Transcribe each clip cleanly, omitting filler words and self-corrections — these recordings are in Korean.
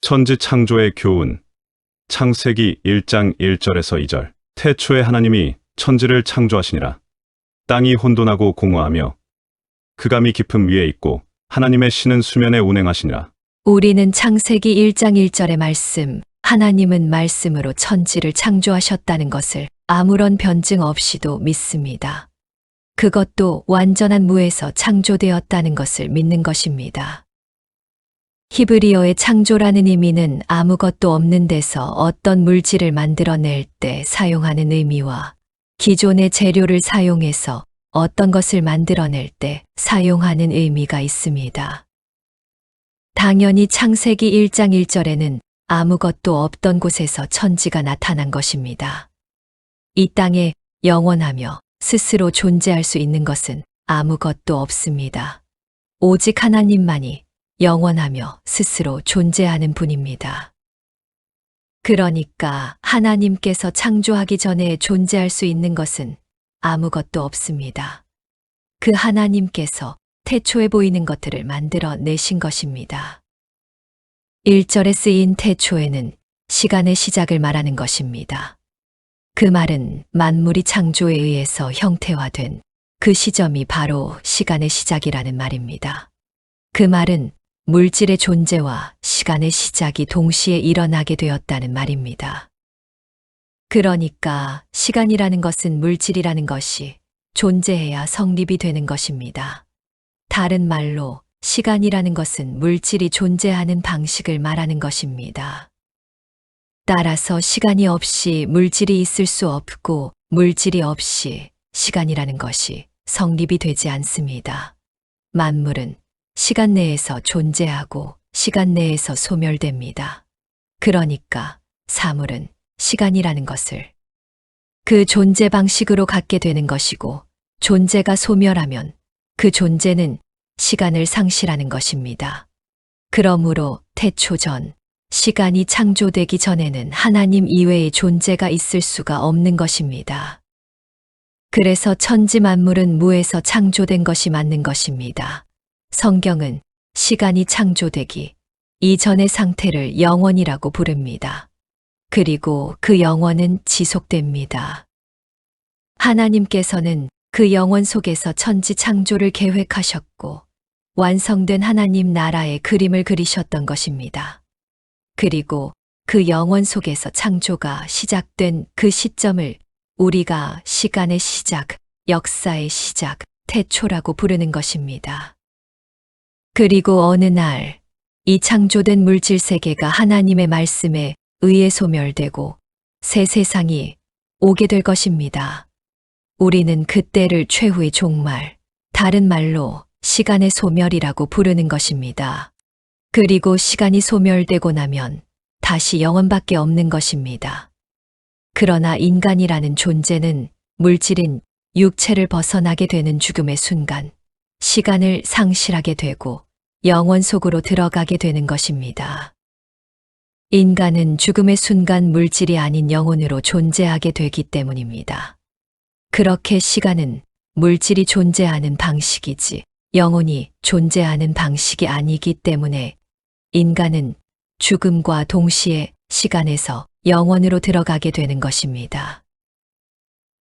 천지 창조의 교훈. 창세기 1장 1절에서 2절. 태초에 하나님이 천지를 창조하시니라. 땅이 혼돈하고 공허하며 그감이 깊음 위에 있고 하나님의 신은 수면에 운행하시니라. 우리는 창세기 1장 1절의 말씀, 하나님은 말씀으로 천지를 창조하셨다는 것을 아무런 변증 없이도 믿습니다. 그것도 완전한 무에서 창조되었다는 것을 믿는 것입니다. 히브리어의 창조라는 의미는 아무것도 없는 데서 어떤 물질을 만들어낼 때 사용하는 의미와 기존의 재료를 사용해서 어떤 것을 만들어낼 때 사용하는 의미가 있습니다. 당연히 창세기 1장 1절에는 아무것도 없던 곳에서 천지가 나타난 것입니다. 이 땅에 영원하며 스스로 존재할 수 있는 것은 아무것도 없습니다. 오직 하나님만이 영원하며 스스로 존재하는 분입니다. 그러니까 하나님께서 창조하기 전에 존재할 수 있는 것은 아무것도 없습니다. 그 하나님께서 태초에 보이는 것들을 만들어 내신 것입니다. 1절에 쓰인 태초에는 시간의 시작을 말하는 것입니다. 그 말은 만물이 창조에 의해서 형태화된 그 시점이 바로 시간의 시작이라는 말입니다. 그 말은 물질의 존재와 시간의 시작이 동시에 일어나게 되었다는 말입니다. 그러니까 시간이라는 것은 물질이라는 것이 존재해야 성립이 되는 것입니다. 다른 말로 시간이라는 것은 물질이 존재하는 방식을 말하는 것입니다. 따라서 시간이 없이 물질이 있을 수 없고 물질이 없이 시간이라는 것이 성립이 되지 않습니다. 만물은 시간 내에서 존재하고 시간 내에서 소멸됩니다. 그러니까 사물은 시간이라는 것을 그 존재 방식으로 갖게 되는 것이고 존재가 소멸하면 그 존재는 시간을 상실하는 것입니다. 그러므로 태초 전, 시간이 창조되기 전에는 하나님 이외의 존재가 있을 수가 없는 것입니다. 그래서 천지 만물은 무에서 창조된 것이 맞는 것입니다. 성경은 시간이 창조되기 이전의 상태를 영원이라고 부릅니다. 그리고 그 영원은 지속됩니다. 하나님께서는 그 영원 속에서 천지 창조를 계획하셨고 완성된 하나님 나라의 그림을 그리셨던 것입니다. 그리고 그 영원 속에서 창조가 시작된 그 시점을 우리가 시간의 시작, 역사의 시작, 태초라고 부르는 것입니다. 그리고 어느 날 이 창조된 물질 세계가 하나님의 말씀에 의해 소멸되고 새 세상이 오게 될 것입니다. 우리는 그때를 최후의 종말, 다른 말로 시간의 소멸이라고 부르는 것입니다. 그리고 시간이 소멸되고 나면 다시 영원밖에 없는 것입니다. 그러나 인간이라는 존재는 물질인 육체를 벗어나게 되는 죽음의 순간, 시간을 상실하게 되고 영원 속으로 들어가게 되는 것입니다. 인간은 죽음의 순간 물질이 아닌 영혼으로 존재하게 되기 때문입니다. 그렇게 시간은 물질이 존재하는 방식이지 영혼이 존재하는 방식이 아니기 때문에 인간은 죽음과 동시에 시간에서 영원으로 들어가게 되는 것입니다.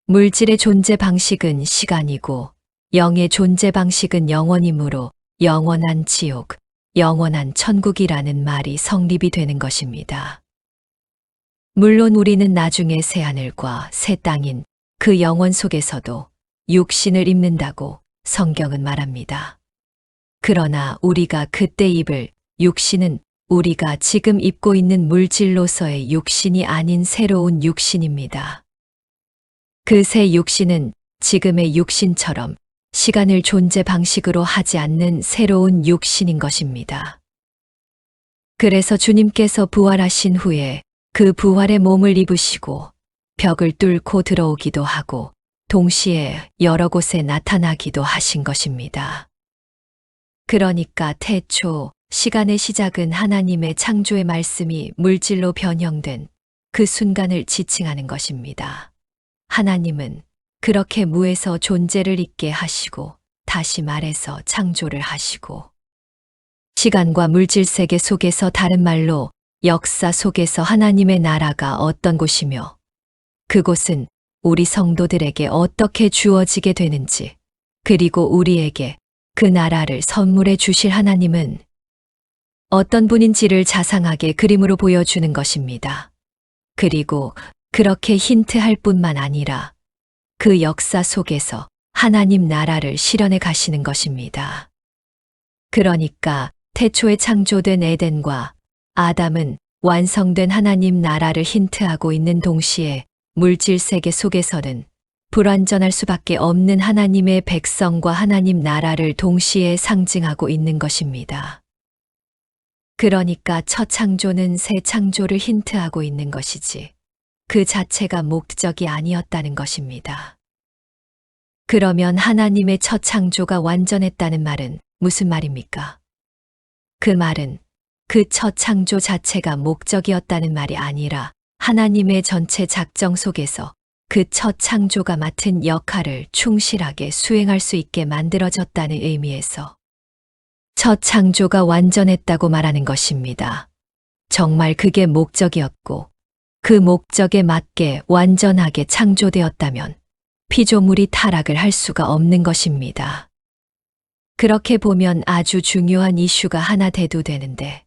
물질의 존재 방식은 시간이고 영의 존재 방식은 영원이므로 영원한 지옥, 영원한 천국이라는 말이 성립이 되는 것입니다. 물론 우리는 나중에 새하늘과 새 땅인 그 영원 속에서도 육신을 입는다고 성경은 말합니다. 그러나 우리가 그때 입을 육신은 우리가 지금 입고 있는 물질로서의 육신이 아닌 새로운 육신입니다. 그 새 육신은 지금의 육신처럼 시간을 존재 방식으로 하지 않는 새로운 육신인 것입니다. 그래서 주님께서 부활하신 후에 그 부활의 몸을 입으시고 벽을 뚫고 들어오기도 하고 동시에 여러 곳에 나타나기도 하신 것입니다. 그러니까 태초, 시간의 시작은 하나님의 창조의 말씀이 물질로 변형된 그 순간을 지칭하는 것입니다. 하나님은 그렇게 무에서 존재를 있게 하시고 다시 말해서 창조를 하시고 시간과 물질 세계 속에서 다른 말로 역사 속에서 하나님의 나라가 어떤 곳이며 그곳은 우리 성도들에게 어떻게 주어지게 되는지, 그리고 우리에게 그 나라를 선물해 주실 하나님은 어떤 분인지를 자상하게 그림으로 보여주는 것입니다. 그리고 그렇게 힌트할 뿐만 아니라 그 역사 속에서 하나님 나라를 실현해 가시는 것입니다. 그러니까 태초에 창조된 에덴과 아담은 완성된 하나님 나라를 힌트하고 있는 동시에 물질 세계 속에서는 불완전할 수밖에 없는 하나님의 백성과 하나님 나라를 동시에 상징하고 있는 것입니다. 그러니까 첫 창조는 새 창조를 힌트하고 있는 것이지 그 자체가 목적이 아니었다는 것입니다. 그러면 하나님의 첫 창조가 완전했다는 말은 무슨 말입니까? 그 말은 그 첫 창조 자체가 목적이었다는 말이 아니라 하나님의 전체 작정 속에서 그 첫 창조가 맡은 역할을 충실하게 수행할 수 있게 만들어졌다는 의미에서 첫 창조가 완전했다고 말하는 것입니다. 정말 그게 목적이었고 그 목적에 맞게 완전하게 창조되었다면 피조물이 타락을 할 수가 없는 것입니다. 그렇게 보면 아주 중요한 이슈가 하나 대두되는데,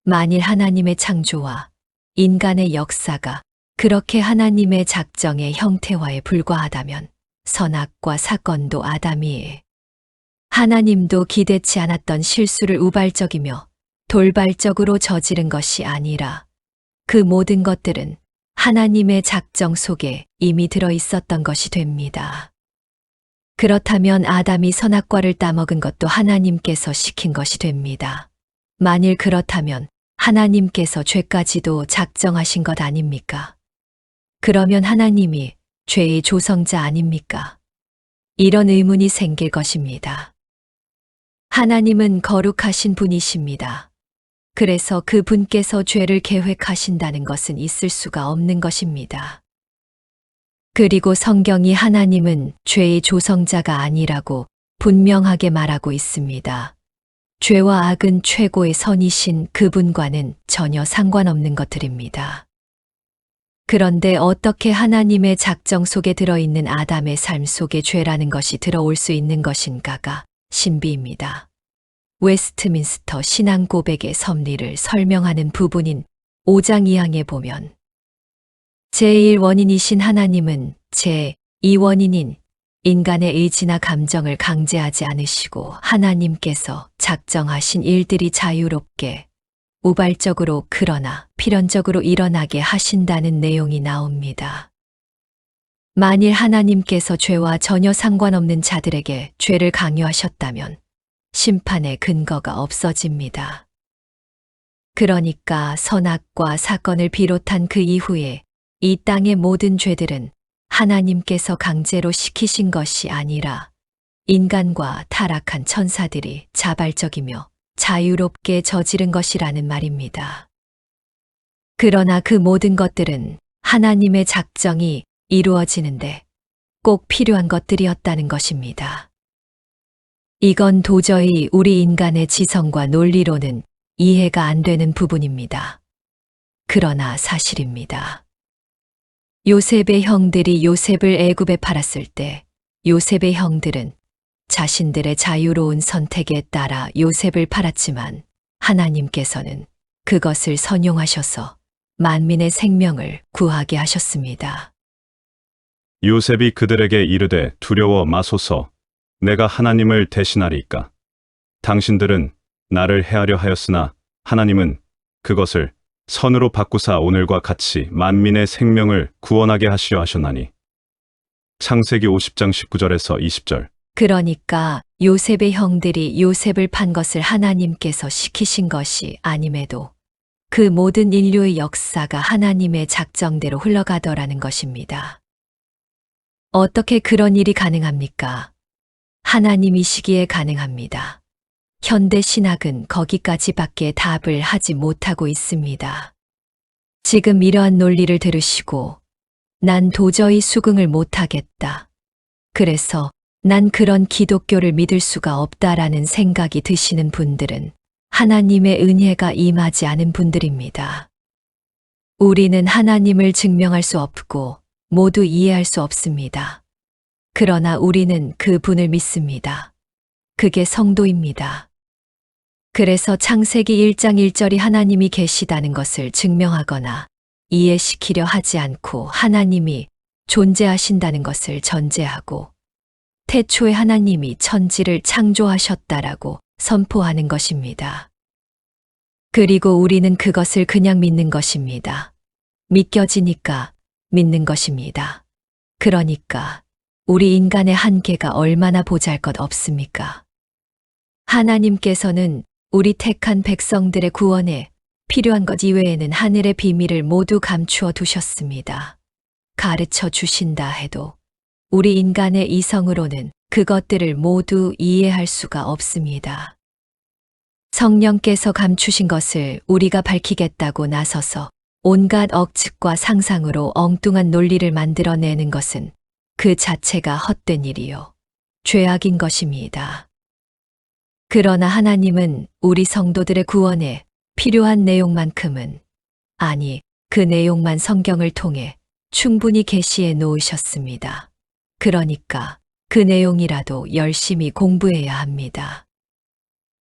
만일 하나님의 창조와 인간의 역사가 그렇게 하나님의 작정의 형태화에 불과하다면 선악과 사건도 아담이 하나님도 기대치 않았던 실수를 우발적이며 돌발적으로 저지른 것이 아니라 그 모든 것들은 하나님의 작정 속에 이미 들어 있었던 것이 됩니다. 그렇다면 아담이 선악과를 따먹은 것도 하나님께서 시킨 것이 됩니다. 만일 그렇다면 하나님께서 죄까지도 작정하신 것 아닙니까? 그러면 하나님이 죄의 조성자 아닙니까? 이런 의문이 생길 것입니다. 하나님은 거룩하신 분이십니다. 그래서 그 분께서 죄를 계획하신다는 것은 있을 수가 없는 것입니다. 그리고 성경이 하나님은 죄의 조성자가 아니라고 분명하게 말하고 있습니다. 죄와 악은 최고의 선이신 그분과는 전혀 상관없는 것들입니다. 그런데 어떻게 하나님의 작정 속에 들어있는 아담의 삶 속에 죄라는 것이 들어올 수 있는 것인가가 신비입니다. 웨스트민스터 신앙 고백의 섭리를 설명하는 부분인 5장 2항에 보면 제1원인이신 하나님은 제2원인인 인간의 의지나 감정을 강제하지 않으시고 하나님께서 작정하신 일들이 자유롭게 우발적으로 그러나 필연적으로 일어나게 하신다는 내용이 나옵니다. 만일 하나님께서 죄와 전혀 상관없는 자들에게 죄를 강요하셨다면 심판의 근거가 없어집니다. 그러니까 선악과 사건을 비롯한 그 이후에 이 땅의 모든 죄들은 하나님께서 강제로 시키신 것이 아니라 인간과 타락한 천사들이 자발적이며 자유롭게 저지른 것이라는 말입니다. 그러나 그 모든 것들은 하나님의 작정이 이루어지는데 꼭 필요한 것들이었다는 것입니다. 이건 도저히 우리 인간의 지성과 논리로는 이해가 안 되는 부분입니다. 그러나 사실입니다. 요셉의 형들이 요셉을 애굽에 팔았을 때 요셉의 형들은 자신들의 자유로운 선택에 따라 요셉을 팔았지만 하나님께서는 그것을 선용하셔서 만민의 생명을 구하게 하셨습니다. 요셉이 그들에게 이르되 두려워 마소서. 내가 하나님을 대신하리이까. 당신들은 나를 해하려 하였으나 하나님은 그것을 선으로 바꾸사 오늘과 같이 만민의 생명을 구원하게 하시려 하셨나니. 창세기 50장 19절에서 20절. 그러니까 요셉의 형들이 요셉을 판 것을 하나님께서 시키신 것이 아님에도 그 모든 인류의 역사가 하나님의 작정대로 흘러가더라는 것입니다. 어떻게 그런 일이 가능합니까? 하나님이시기에 가능합니다. 현대 신학은 거기까지밖에 답을 하지 못하고 있습니다. 지금 이러한 논리를 들으시고 난 도저히 수긍을 못하겠다. 그래서 난 그런 기독교를 믿을 수가 없다라는 생각이 드시는 분들은 하나님의 은혜가 임하지 않은 분들입니다. 우리는 하나님을 증명할 수 없고 모두 이해할 수 없습니다. 그러나 우리는 그 분을 믿습니다. 그게 성도입니다. 그래서 창세기 1장 1절이 하나님이 계시다는 것을 증명하거나 이해시키려 하지 않고 하나님이 존재하신다는 것을 전제하고 태초에 하나님이 천지를 창조하셨다라고 선포하는 것입니다. 그리고 우리는 그것을 그냥 믿는 것입니다. 믿겨지니까 믿는 것입니다. 그러니까 우리 인간의 한계가 얼마나 보잘것 없습니까? 하나님께서는 우리 택한 백성들의 구원에 필요한 것 이외에는 하늘의 비밀을 모두 감추어 두셨습니다. 가르쳐 주신다 해도 우리 인간의 이성으로는 그것들을 모두 이해할 수가 없습니다. 성령께서 감추신 것을 우리가 밝히겠다고 나서서 온갖 억측과 상상으로 엉뚱한 논리를 만들어내는 것은 그 자체가 헛된 일이요. 죄악인 것입니다. 그러나 하나님은 우리 성도들의 구원에 필요한 내용만큼은, 아니, 그 내용만 성경을 통해 충분히 계시해 놓으셨습니다. 그러니까 그 내용이라도 열심히 공부해야 합니다.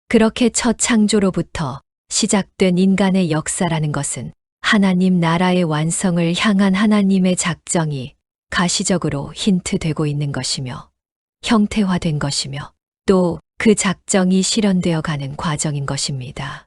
그렇게 첫 창조로부터 시작된 인간의 역사라는 것은 하나님 나라의 완성을 향한 하나님의 작정이 가시적으로 힌트되고 있는 것이며 형태화된 것이며 또 그 작정이 실현되어 가는 과정인 것입니다.